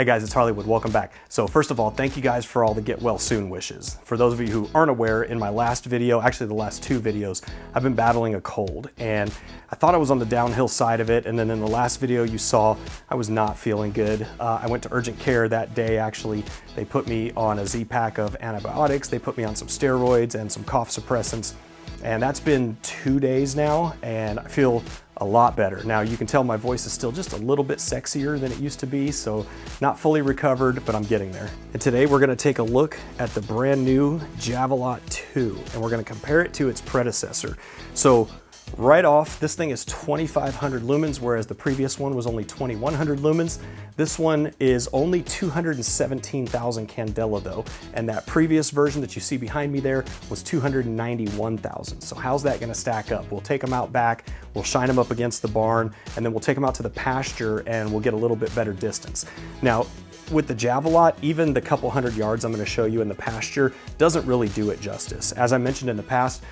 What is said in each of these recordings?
Hey guys, it's HarleyWood, welcome back. So first of all, thank you guys for all the get well soon wishes. For those of you who aren't aware, in my last video, actually the last two videos, I've been battling a cold and I thought I was on the downhill side of it, and then in the last video you saw I was not feeling good. I went to urgent care that day actually. They put me on a Z-pack of antibiotics, they put me on some steroids and some cough suppressants, and that's been 2 days now and I feel a lot better. Now you can tell my voice is still just a little bit sexier than it used to be, so not fully recovered, but I'm getting there. And today we're gonna take a look at the brand new Javelot 2, and we're gonna compare it to its predecessor. So right off, this thing is 2,500 lumens, whereas the previous one was only 2,100 lumens. This one is only 217,000 candela though, and that previous version that you see behind me there was 291,000. So how's that gonna stack up? We'll take them out back, we'll shine them up against the barn, and then we'll take them out to the pasture and we'll get a little bit better distance. Now, with the Javelot, even the couple hundred yards I'm gonna show you in the pasture doesn't really do it justice. As I mentioned in the past,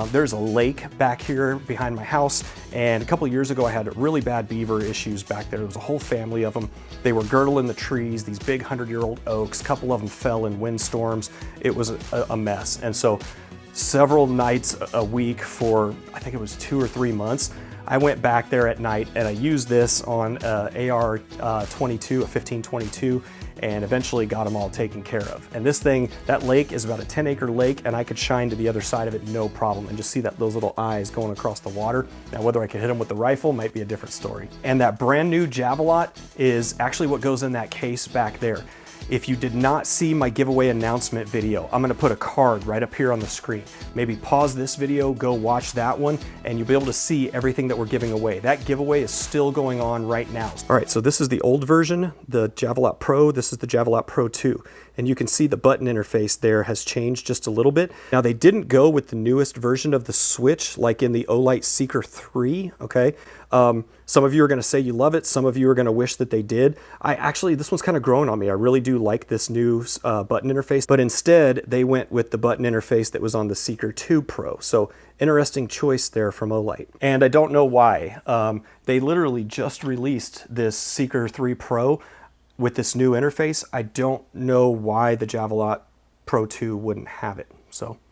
there's a lake back here behind my house, and a couple years ago I had really bad beaver issues back there. There was a whole family of them. They were girdling the trees, these big 100-year-old oaks. A couple of them fell in windstorms. It was a mess. And so several nights a week for, I think it was 2 or 3 months, I went back there at night and I used this on AR-22, a 15-22, and eventually got them all taken care of. And this thing, that lake is about a 10-acre lake, and I could shine to the other side of it no problem and just see those little eyes going across the water. Now, whether I could hit them with the rifle might be a different story. And that brand new Javelot is actually what goes in that case back there. If you did not see my giveaway announcement video, I'm gonna put a card right up here on the screen. Maybe pause this video, go watch that one, and you'll be able to see everything that we're giving away. That giveaway is still going on right now. All right, so this is the old version, the Javelot Pro. This is the Javelot Pro 2. And you can see the button interface there has changed just a little bit. Now, they didn't go with the newest version of the switch like in the Olight Seeker 3, okay? Some of you are gonna say you love it. Some of you are gonna wish that they did. This one's kind of growing on me. I really do like this new button interface, but instead they went with the button interface that was on the Seeker 2 Pro. So interesting choice there from Olight. And I don't know why. They literally just released this Seeker 3 Pro with this new interface. I don't know why the Javelot Pro 2 wouldn't have it.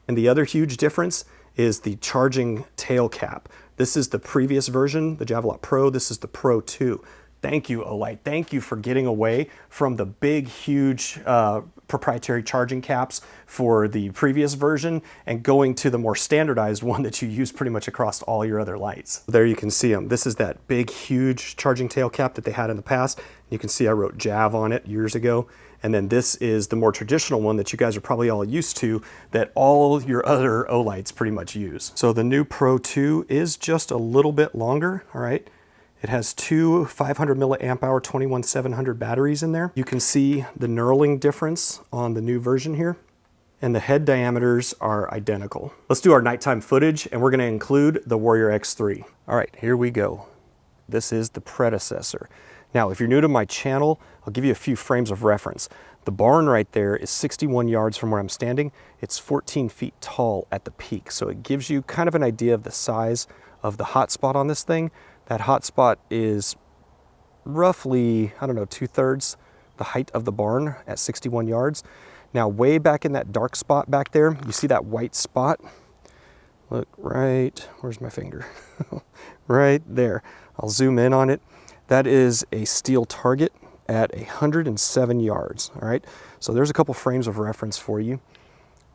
And the other huge difference is the charging tail cap. This is the previous version, the Javelot Pro. This is the Pro 2. Thank you, Olight. Thank you for getting away from the big, huge proprietary charging caps for the previous version and going to the more standardized one that you use pretty much across all your other lights. There you can see them. This is that big, huge charging tail cap that they had in the past. You can see I wrote Jav on it years ago. And then this is the more traditional one that you guys are probably all used to, that all your other Olights pretty much use. So the new Pro 2 is just a little bit longer, all right? It has two 500 milliamp hour 21700 batteries in there. You can see the knurling difference on the new version here, and the head diameters are identical. Let's do our nighttime footage, and we're gonna include the Warrior X3. All right, here we go. This is the predecessor. Now, if you're new to my channel, I'll give you a few frames of reference. The barn right there is 61 yards from where I'm standing. It's 14 feet tall at the peak, so it gives you kind of an idea of the size of the hotspot on this thing. That hotspot is roughly, I don't know, 2/3 the height of the barn at 61 yards. Now, way back in that dark spot back there, you see that white spot? Look right, where's my finger? Right there. I'll zoom in on it. That is a steel target at 107 yards, all right? So there's a couple frames of reference for you.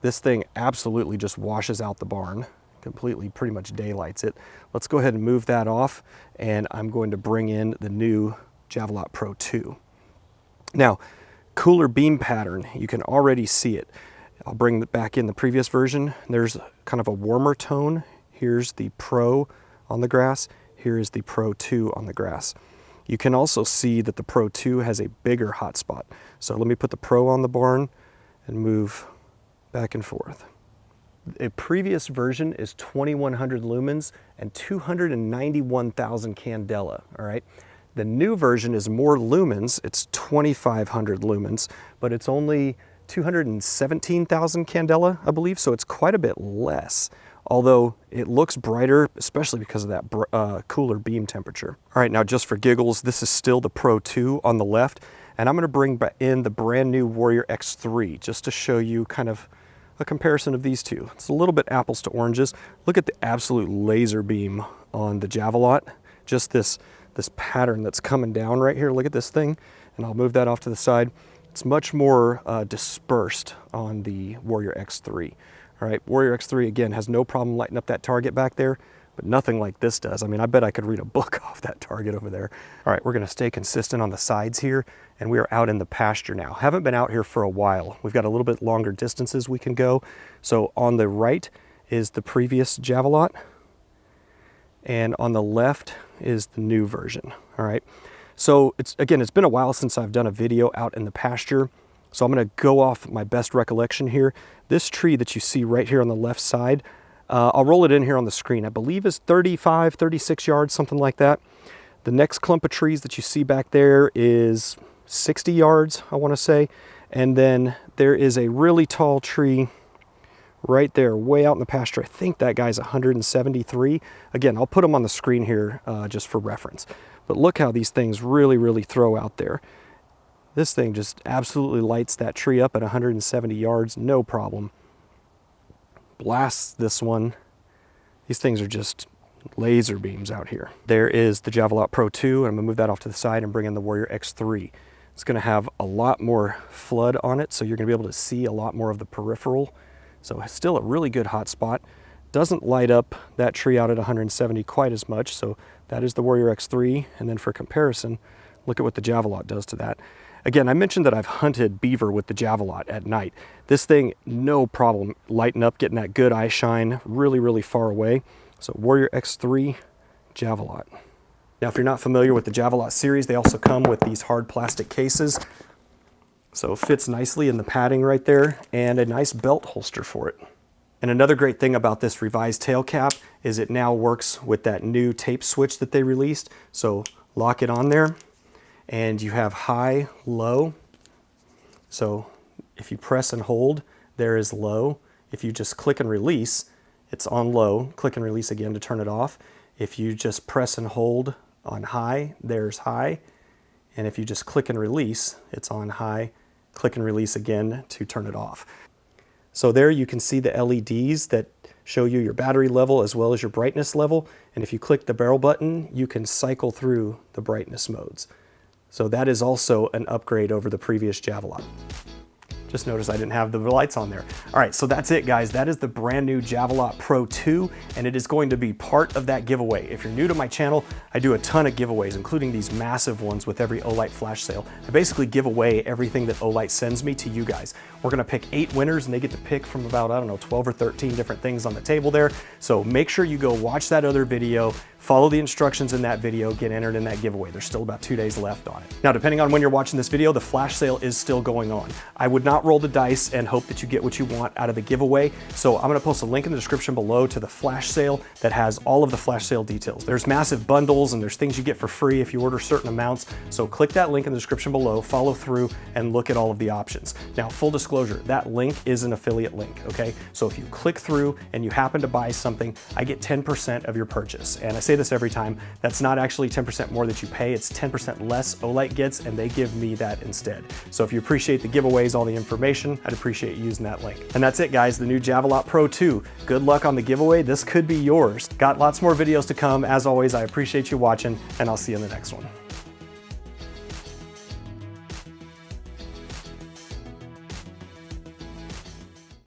This thing absolutely just washes out the barn, completely pretty much daylights it. Let's go ahead and move that off, and I'm going to bring in the new Javelot Pro 2. Now, cooler beam pattern, you can already see it. I'll bring back in the previous version. There's kind of a warmer tone. Here's the Pro on the grass. Here is the Pro 2 on the grass. You can also see that the Pro 2 has a bigger hotspot. So let me put the Pro on the barn and move back and forth. A previous version is 2,100 lumens and 291,000 candela, all right? The new version is more lumens, it's 2,500 lumens, but it's only 217,000 candela, I believe, so it's quite a bit less. although it looks brighter, especially because of that cooler beam temperature. All right, now just for giggles, this is still the Pro 2 on the left, And I'm gonna bring in the brand new Warrior X3 just to show you kind of a comparison of these two. It's a little bit apples to oranges. Look at the absolute laser beam on the Javelot. Just this pattern that's coming down right here. Look at this thing, and I'll move that off to the side. It's much more dispersed on the Warrior X3. All right, Warrior X3, again, has no problem lighting up that target back there, but nothing like this does. I mean, I bet I could read a book off that target over there. All right, we're gonna stay consistent on the sides here, and we are out in the pasture now. Haven't been out here for a while. We've got a little bit longer distances we can go. So on the right is the previous Javelot, and on the left is the new version, all right? So it's been a while since I've done a video out in the pasture, so I'm gonna go off my best recollection here. This tree that you see right here on the left side, I'll roll it in here on the screen. I believe is 35, 36 yards, something like that. The next clump of trees that you see back there is 60 yards, I wanna say. And then there is a really tall tree right there, way out in the pasture. I think that guy's 173. Again, I'll put them on the screen here just for reference. But look how these things really throw out there. This thing just absolutely lights that tree up at 170 yards, no problem. Blasts this one. These things are just laser beams out here. There is the Javelot Pro 2, and I'm gonna move that off to the side and bring in the Warrior X3. It's gonna have a lot more flood on it, so you're gonna be able to see a lot more of the peripheral. So it's still a really good hot spot. Doesn't light up that tree out at 170 quite as much, so that is the Warrior X3, and then for comparison, look at what the Javelot does to that. Again, I mentioned that I've hunted beaver with the Javelot at night. This thing, no problem lighting up, getting that good eye shine really far away. So Warrior X3, Javelot. Now, if you're not familiar with the Javelot series, they also come with these hard plastic cases. So it fits nicely in the padding right there, and a nice belt holster for it. And another great thing about this revised tail cap is it now works with that new tape switch that they released. So lock it on there, and you have high, low. So if you press and hold, there is low. If you just click and release, it's on low. Click and release again to turn it off. If you just press and hold on high, there's high. And if you just click and release, it's on high. Click and release again to turn it off. So there you can see the LEDs that show you your battery level as well as your brightness level. And if you click the barrel button, you can cycle through the brightness modes. So that is also an upgrade over the previous Javelot. Just noticed I didn't have the lights on there. All right, so that's it, guys. That is the brand new Javelot Pro 2, and it is going to be part of that giveaway. If you're new to my channel, I do a ton of giveaways, including these massive ones with every Olight flash sale. I basically give away everything that Olight sends me to you guys. We're gonna pick 8 winners, and they get to pick from about, I don't know, 12 or 13 different things on the table there. So make sure you go watch that other video, follow the instructions in that video, get entered in that giveaway. There's still about 2 days left on it. Now, depending on when you're watching this video, the flash sale is still going on. I would not roll the dice and hope that you get what you want out of the giveaway. So I'm gonna post a link in the description below to the flash sale that has all of the flash sale details. There's massive bundles and there's things you get for free if you order certain amounts. So click that link in the description below, follow through, and look at all of the options. Now, full disclosure, that link is an affiliate link, okay? So if you click through and you happen to buy something, I get 10% of your purchase. And I say this every time, that's not actually 10% more that you pay, it's 10% less Olight gets, and they give me that instead. So if you appreciate the giveaways, all the information, I'd appreciate you using that link. And that's it, guys, the new Javelot Pro 2. Good luck on the giveaway, this could be yours. Got lots more videos to come. As always, I appreciate you watching, and I'll see you in the next one.